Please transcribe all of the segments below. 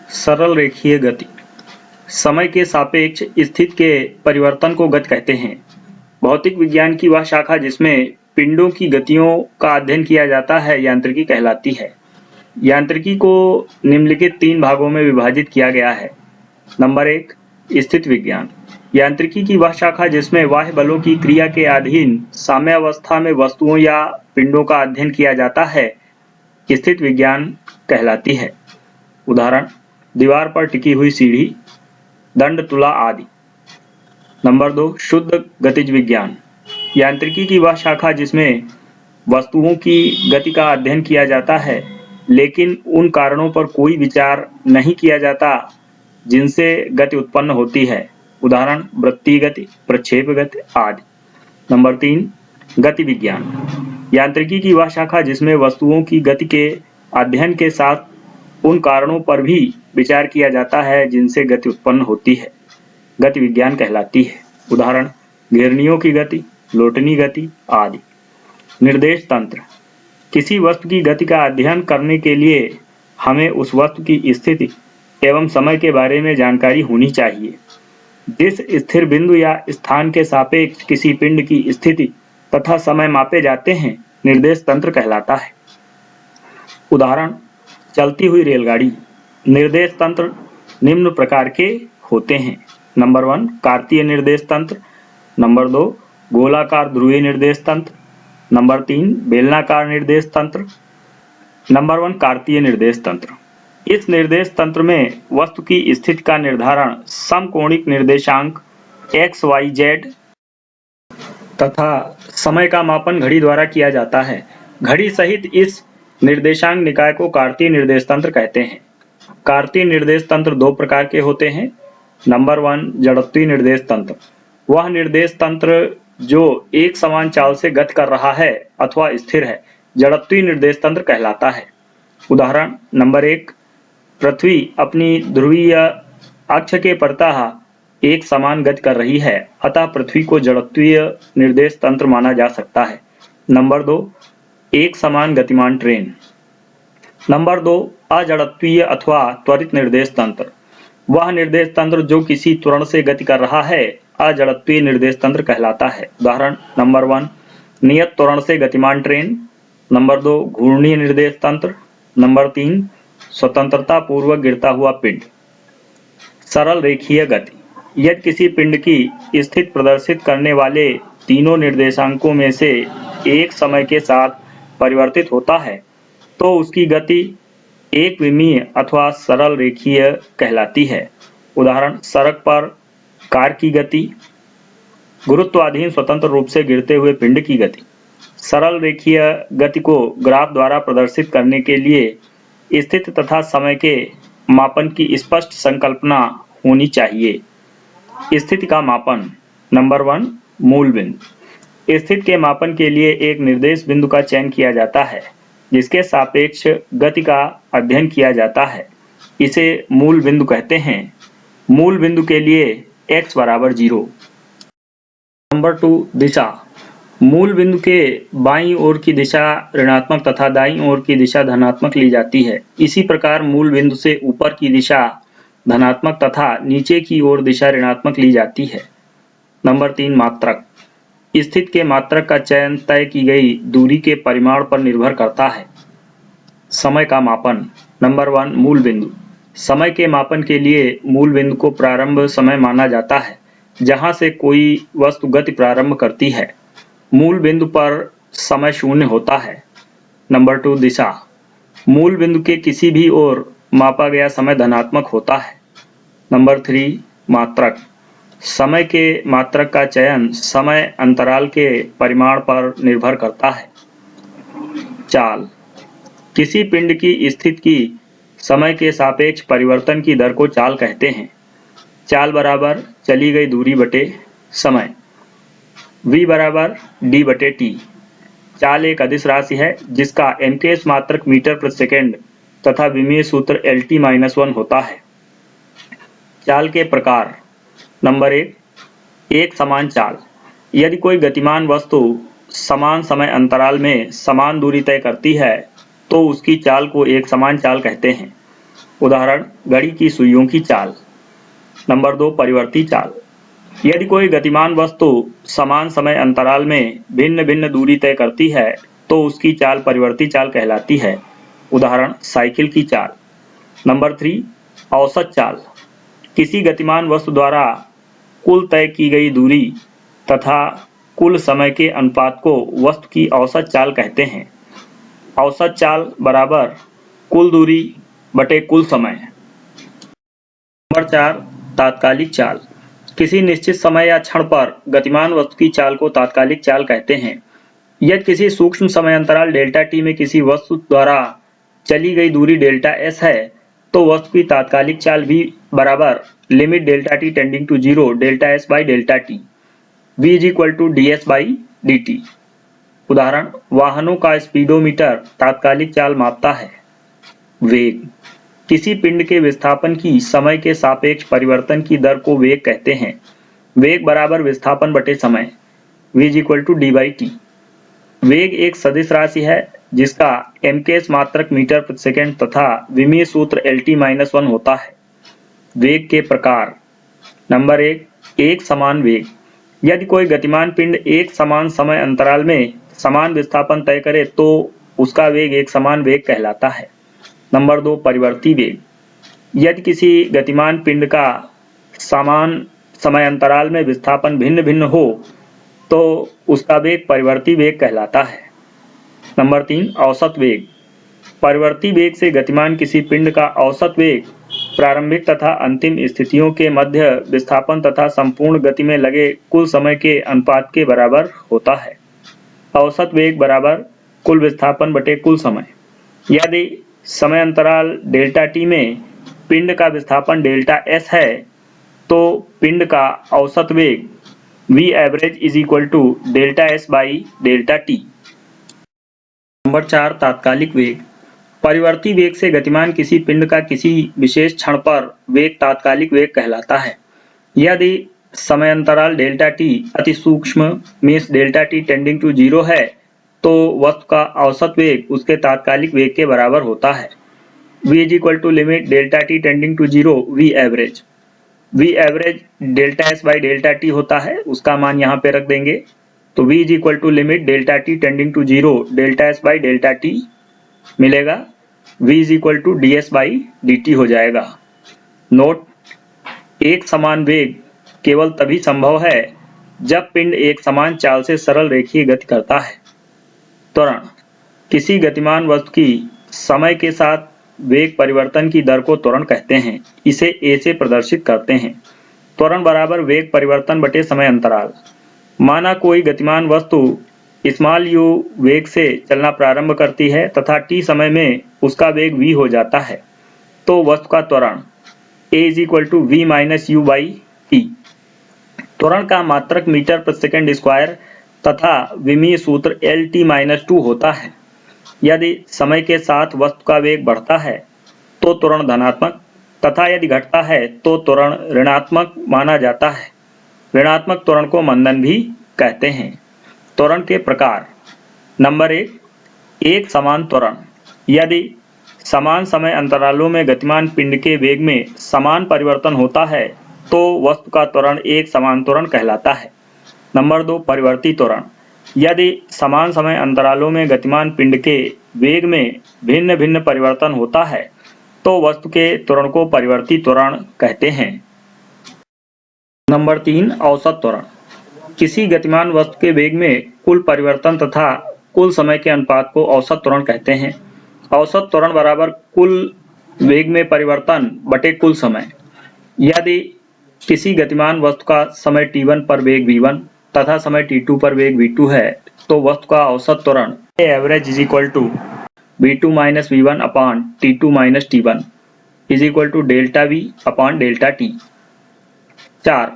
सरल रेखीय गति। समय के सापेक्ष स्थिति के परिवर्तन को गति कहते हैं। भौतिक विज्ञान की वह शाखा जिसमें पिंडों की गतियों का अध्ययन किया जाता है यांत्रिकी कहलाती है। यांत्रिकी को निम्नलिखित 3 भागों में विभाजित किया गया है। नंबर 1, स्थिति विज्ञान। यांत्रिकी की वह शाखा जिसमें बाह्य बलों की क्रिया के अधीन साम्यावस्था में वस्तुओं या पिंडों का अध्ययन किया जाता है, स्थिति विज्ञान कहलाती है। उदाहरण: दीवार पर टिकी हुई सीढ़ी, दंड तुला आदि। नंबर 2, शुद्ध गतिज विज्ञान। यांत्रिकी की वह शाखा जिसमें वस्तुओं की गति का अध्ययन किया जाता है लेकिन उन कारणों पर कोई विचार नहीं किया जाता जिनसे गति उत्पन्न होती है। उदाहरण: वृत्तीय गति, प्रक्षेप गति आदि। नंबर 3, गति विज्ञान। यांत्रिकी की वह शाखा जिसमें वस्तुओं की गति के अध्ययन के साथ उन कारणों पर भी विचार किया जाता है जिनसे गति उत्पन्न होती है, गति विज्ञान कहलाती है। उदाहरण: घिरनियों की गति, लोटनी गति आदि। निर्देश तंत्र। किसी वस्तु की गति का अध्ययन करने के लिए हमें उस वस्तु की स्थिति एवं समय के बारे में जानकारी होनी चाहिए। जिस स्थिर बिंदु या स्थान के सापेक्ष किसी पिंड की स्थिति तथा समय मापे जाते हैं, निर्देश तंत्र कहलाता है। उदाहरण: चलती हुई रेलगाड़ी। निर्देश तंत्र निम्न प्रकार के होते हैं। नंबर 1, कार्तीय निर्देश तंत्र। नंबर 2, गोलाकार ध्रुवीय निर्देश तंत्र। नंबर 3, बेलनाकार निर्देश तंत्र। नंबर 1, कार्तीय निर्देश तंत्र। इस निर्देश तंत्र में वस्तु की स्थिति का निर्धारण समकोणिक निर्देशांक x, y, z तथा समय का मापन घड़ी द्वारा किया जाता है। घड़ी सहित इस निर्देशांक निकाय को कार्तीय निर्देश तंत्र कहते हैं। कार्तीय निर्देश तंत्र 2 प्रकार के होते हैं। नंबर 1, जड़त्वीय निर्देश तंत्र। वह निर्देश तंत्र जो एक समान चाल से गति कर रहा है अथवा स्थिर है, जड़त्वीय निर्देश तंत्र कहलाता है। उदाहरण: नंबर 1, पृथ्वी अपनी ध्रुवीय अक्ष के प्रतः एक समान गति कर रही है, अतः पृथ्वी को जड़त्वीय निर्देश तंत्र माना जा सकता है। नंबर 2, एक समान गतिमान ट्रेन। नंबर 2, अजड़त्वीय अथवा त्वरित निर्देश तंत्र। वह निर्देश तंत्र जो किसी त्वरण से गति कर रहा है, अजड़त्वीय निर्देश तंत्र कहलाता है। उदाहरण: नंबर 1, नियत त्वरण से गतिमान ट्रेन। नंबर 2, घूर्णीय निर्देश तंत्र। नंबर 3, स्वतंत्रता पूर्वक गिरता हुआ पिंड। सरल रेखीय गति। यदि किसी पिंड की स्थिति प्रदर्शित करने वाले तीनों निर्देशांकों में से एक समय के साथ परिवर्तित होता है तो उसकी गति एक विमीय अथवा सरल रेखीय कहलाती है। उदाहरण: सड़क पर कार की गति, गुरुत्वाधीन स्वतंत्र रूप से गिरते हुए पिंड की गति। सरल रेखीय गति को ग्राफ द्वारा प्रदर्शित करने के लिए स्थिति तथा समय के मापन की स्पष्ट संकल्पना होनी चाहिए। स्थिति का मापन। नंबर 1, मूल बिंदु। स्थिति के मापन के लिए एक निर्देश बिंदु का चयन किया जाता है जिसके सापेक्ष गति का अध्ययन किया जाता है, इसे मूल बिंदु कहते हैं। मूल बिंदु के लिए x = 0। नंबर 2, दिशा। मूल बिंदु के बाईं ओर की दिशा ऋणात्मक तथा दाईं ओर की दिशा धनात्मक ली जाती है। इसी प्रकार मूल बिंदु से ऊपर की दिशा धनात्मक तथा नीचे की ओर दिशा ऋणात्मक ली जाती है। नंबर 3, मात्रक। स्थिति के मात्रक का चयन तय की गई दूरी के परिमाण पर निर्भर करता है। समय का मापन। नंबर 1, मूल बिंदु। समय के मापन के लिए मूल बिंदु को प्रारंभ समय माना जाता है जहां से कोई वस्तु गति प्रारंभ करती है। मूल बिंदु पर समय शून्य होता है। नंबर 2, दिशा। मूल बिंदु के किसी भी ओर मापा गया समय धनात्मक होता है। नंबर 3, मात्रक। समय के मात्रक का चयन समय अंतराल के परिमाण पर निर्भर करता है। चाल। किसी पिंड की स्थिति की समय के सापेक्ष परिवर्तन की दर को चाल कहते हैं। चाल बराबर चली गई दूरी बटे समय। v बराबर d बटे t। चाल एक अदिश राशि है जिसका MKS मात्रक मीटर प्रति सेकंड तथा विमीय सूत्र LT-1 होता है। चाल के प्रकार। नंबर 1, एक समान चाल। यदि कोई गतिमान वस्तु समान समय अंतराल में समान दूरी तय करती है तो उसकी चाल को एक समान चाल कहते हैं। उदाहरण घड़ी की सुइयों की चाल। नंबर 2 परिवर्ती चाल। यदि कोई गतिमान वस्तु समान समय अंतराल में भिन्न भिन्न दूरी तय करती है तो उसकी चाल परिवर्ती चाल कहलाती है। उदाहरण साइकिल की चाल। नंबर 3 औसत चाल। किसी गतिमान वस्तु द्वारा कुल तय की गई दूरी तथा कुल समय के अनुपात को वस्तु की औसत चाल कहते हैं। औसत चाल बराबर कुल दूरी बटे कुल समय। नंबर 4 तात्कालिक चाल। किसी निश्चित समय या क्षण पर गतिमान वस्तु की चाल को तात्कालिक चाल कहते हैं। यदि किसी सूक्ष्म समय अंतराल डेल्टा टी में किसी वस्तु द्वारा चली गई दूरी डेल्टा एस है तो वस्तु की तात्कालिक चाल भी बराबर limit delta T tending to 0 delta S by delta T v is equal to D S by D T. उदाहरण वाहनों का स्पीडोमीटर तात्कालिक चाल मापता है। वेग। किसी पिंड के विस्थापन की समय के सापेक्ष परिवर्तन की दर को वेग कहते हैं। वेग बराबर विस्थापन बटे समय v is equal to D by T. वेग एक सदिश राशि है जिसका mks मात्रक मीटर प्रति सेकंड तथा विमीय सूत्र LT-1 होता है। वेग के प्रकार। नंबर 1 एक समान वेग। यदि कोई गतिमान पिंड एक समान समय अंतराल में समान विस्थापन तय करे तो उसका वेग एक समान वेग कहलाता है। नंबर 2 परिवर्ती वेग। यदि किसी गतिमान पिंड का समान समय अंतराल में विस्थापन भिन्न भिन्न हो तो उसका वेग परिवर्ती वेग कहलाता है। नंबर 3 औसत वेग। परिवर्ती वेग से गतिमान किसी पिंड का औसत वेग प्रारंभिक तथा अंतिम स्थितियों के मध्य विस्थापन तथा संपूर्ण गति में लगे कुल समय के अनुपात के बराबर होता है। औसत वेग बराबर कुल विस्थापन बटे कुल समय। यदि समय अंतराल डेल्टा टी में पिंड का विस्थापन डेल्टा एस है तो पिंड का औसत वेग v average is equal to delta S by delta T. Number 4 तात्कालिक वेग। परिवर्ती वेग से गतिमान किसी पिंड का किसी विशेष क्षण पर वेग तात्कालिक वेग कहलाता है। यदि समय अंतराल डेल्टा टी अति सूक्ष्म means delta T tending to 0 है तो वस्तु का औसत वेग उसके तात्कालिक वेग के बराबर होता है। v is equal to limit delta T tending to 0 v average. v average delta S by delta T होता है, उसका मान यहाँ पे रख देंगे तो v is equal to limit delta T tending to 0 delta S by delta T मिलेगा। v is equal to D S by D T हो जाएगा। नोट एक समान वेग केवल तभी संभव है जब पिंड एक समान चाल से सरल रेखीय गति करता है। त्वरण। किसी गतिमान वस्तु की समय के साथ वेग परिवर्तन की दर को त्वरण कहते हैं। इसे a से प्रदर्शित करते हैं। त्वरण बराबर वेग परिवर्तन बटे समय अंतराल। माना कोई गतिमान वस्तु स्मॉल u वेग से चलना प्रारंभ करती है तथा t समय में उसका वेग v हो जाता है तो वस्तु का त्वरण a is equal to v minus U by T. त्वरण का मात्रक मीटर प्रति सेकंड स्क्वायर तथा विमीय सूत्र LT-2 होता है। यदि समय के साथ वस्तु का वेग बढ़ता है तो त्वरण धनात्मक तथा यदि घटता है तो त्वरण ऋणात्मक माना जाता है। ऋणात्मक त्वरण को मंदन भी कहते हैं। त्वरण के प्रकार। नंबर 1 एक समान त्वरण। यदि समान समय अंतरालों में गतिमान पिंड के वेग में समान परिवर्तन होता है तो वस्तु का त्वरण एक समान त्वरण कहलाता है। नंबर 2 परिवर्ती त्वरण। यदि समान समय अंतरालों में गतिमान पिंड के वेग में भिन्न भिन्न परिवर्तन होता है तो वस्तु के त्वरण को परिवर्ती त्वरण कहते हैं। नंबर 3 औसत त्वरण। किसी गतिमान वस्तु के वेग में कुल परिवर्तन तथा कुल समय के अनुपात को औसत त्वरण कहते हैं। औसत त्वरण बराबर कुल वेग में परिवर्तन बटे कुल समय। यदि किसी गतिमान वस्तु का समय t1 पर वेग v1 तथा समय t2 पर वेग v2 है तो वस्तु का औसत त्वरण average is equal to v2 minus v1 upon t2 minus t1 is equal to delta v upon delta t। 4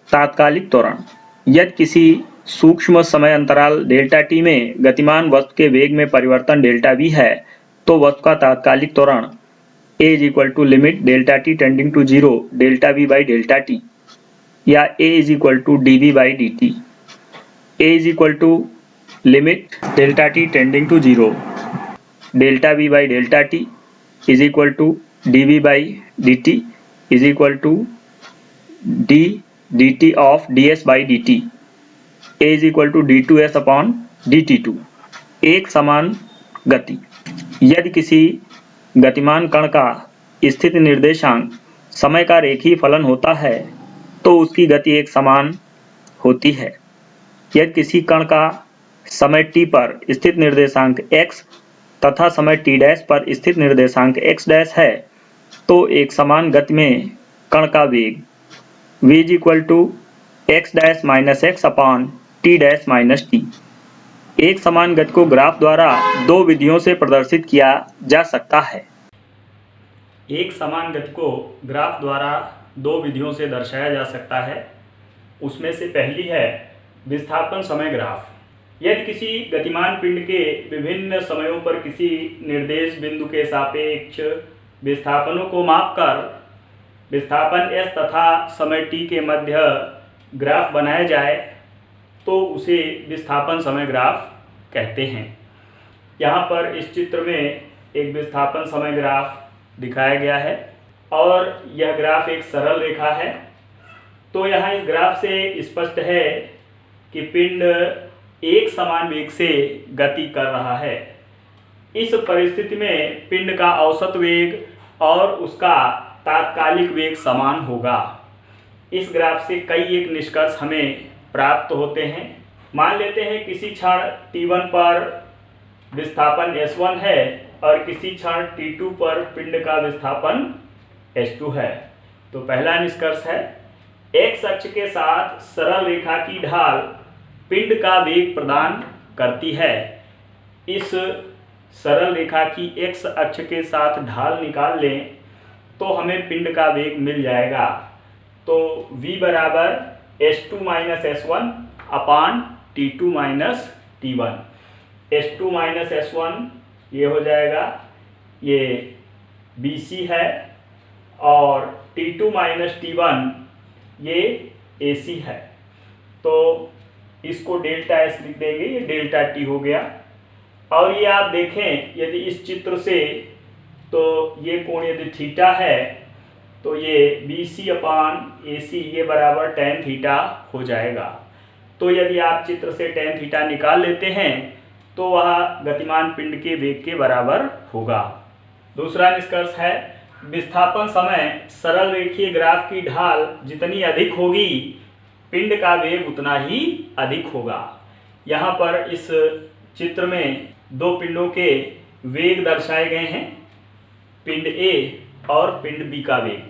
तात्कालिक त्वरण। यदि किसी सूक्ष्म समय अंतराल डेल्टा t में गतिमान वस्तु के वेग में परिवर्तन डेल्टा v है तो वस्तु का तात्कालिक त्वरण a is equal to limit delta T tending to 0 delta v by delta T या a is equal to D V by D T. a is equal to limit delta T tending to 0 delta v by delta T is equal to dv by dt is equal to d dt of ds by dt a is equal to d2s upon dt2। एक समान गति। यदि किसी गतिमान कण का स्थिति निर्देशांक समय का रेखीय फलन होता है तो उसकी गति एक समान होती है। यदि किसी कण का समय t पर स्थित निर्देशांक x तथा समय t' पर स्थित निर्देशांक x' है तो एक समान गति में कण का वेग v = x' - x upon t' - t। एक समान गति को ग्राफ द्वारा दो विधियों से प्रदर्शित किया जा सकता है। एक समान गति को ग्राफ द्वारा दो विधियों से दर्शाया जा सकता है। उसमें से पहली है विस्थापन समय ग्राफ। यदि किसी गतिमान पिंड के विभिन्न समयों पर किसी निर्देश बिंदु के सापेक्ष विस्थापनों को मापकर विस्थापन s तथा समय t के मध्य ग्राफ बनाया जाए तो उसे विस्थापन समय ग्राफ कहते हैं। यहाँ पर इस चित्र में एक विस्थापन समय ग्राफ दिखाया गया है और यह ग्राफ एक सरल रेखा है। तो यहाँ इस ग्राफ से स्पष्ट है कि पिंड एक समान वेग से गति कर रहा है। इस परिस्थिति में पिंड का औसत वेग और उसका तात्कालिक वेग समान होगा। इस ग्राफ से कई एक निष्कर्ष हमें प्राप्त होते हैं। मान लेते हैं किसी क्षण t1 पर विस्थापन s1 है और किसी क्षण t2 पर पिंड का विस्थापन s2 है। तो पहला निष्कर्ष है x अक्ष के साथ सरल रेखा की ढाल पिंड का वेग प्रदान करती है। इस सरल रेखा की x अक्ष के साथ ढाल निकाल लें तो हमें पिंड का वेग मिल जाएगा। तो v बराबर s2 - s1 अपान t2 - t1। s2 - s1 ये हो जाएगा, ये bc है और t2 - t1 ये ac है। तो इसको डेल्टा s लिख देंगे, ये डेल्टा t हो गया। और ये आप देखें यदि इस चित्र से तो ये कोण यदि थीटा है तो ये BC अपान AC ये बराबर tan थीटा हो जाएगा। तो यदि आप चित्र से tan थीटा निकाल लेते हैं तो वह गतिमान पिंड के वेग के बराबर होगा। दूसरा निष्कर्ष है विस्थापन समय सरल रेखीय ग्राफ की ढाल जितनी अधिक होगी पिंड का वेग उतना ही अधिक होगा। यहाँ पर इस चित्र में दो पिंडों के वेग दर्शाए गए हैं, पिंड A और पिंड B का वेग।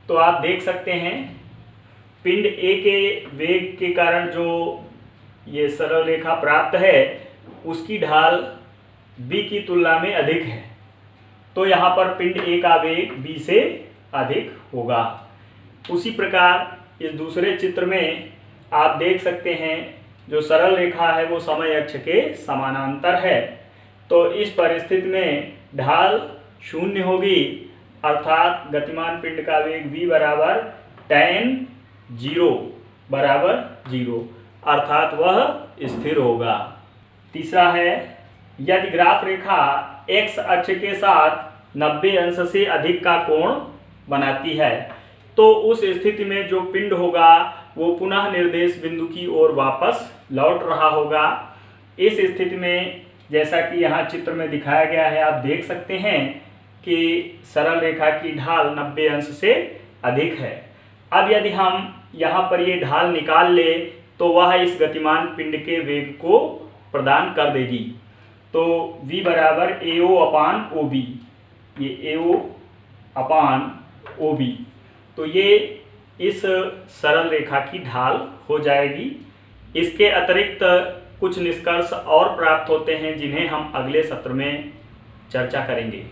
तो आप देख सकते हैं पिंड A के वेग के कारण जो ये सरल रेखा प्राप्त है उसकी ढाल B की तुलना में अधिक है। तो यहाँ पर पिंड A का वेग B से अधिक होगा। उसी प्रकार इस दूसरे चित्र में आप देख सकते हैं जो सरल रेखा है वो समय अक्ष के समानांतर है। तो इस परिस्थिति में ढाल शून्य होगी, अर्थात गतिमान पिंड का वेग v बराबर tan 0 बराबर 0, अर्थात वह स्थिर होगा। तीसरा है यदि ग्राफ रेखा x अक्ष के साथ 90 अंश से अधिक का कोण बनाती है तो उस स्थिति में जो पिंड होगा वो पुनः निर्देश बिंदु की ओर वापस लौट रहा होगा। इस स्थिति में जैसा कि यहाँ चित्र में दिखाया गया है आप देख सकते हैं कि सरल रेखा की ढाल 90 अंश से अधिक है। अब यदि हम यहाँ पर ये ढाल निकाल ले तो वह इस गतिमान पिंड के वेग को प्रदान कर देगी। तो v बराबर AO अपान OB, ये AO अपान OB, तो ये इस सरल रेखा की ढाल हो जाएगी। इसके अतिरिक्त कुछ निष्कर्ष और प्राप्त होते हैं जिन्हें हम अगले सत्र में चर्चा करेंगे।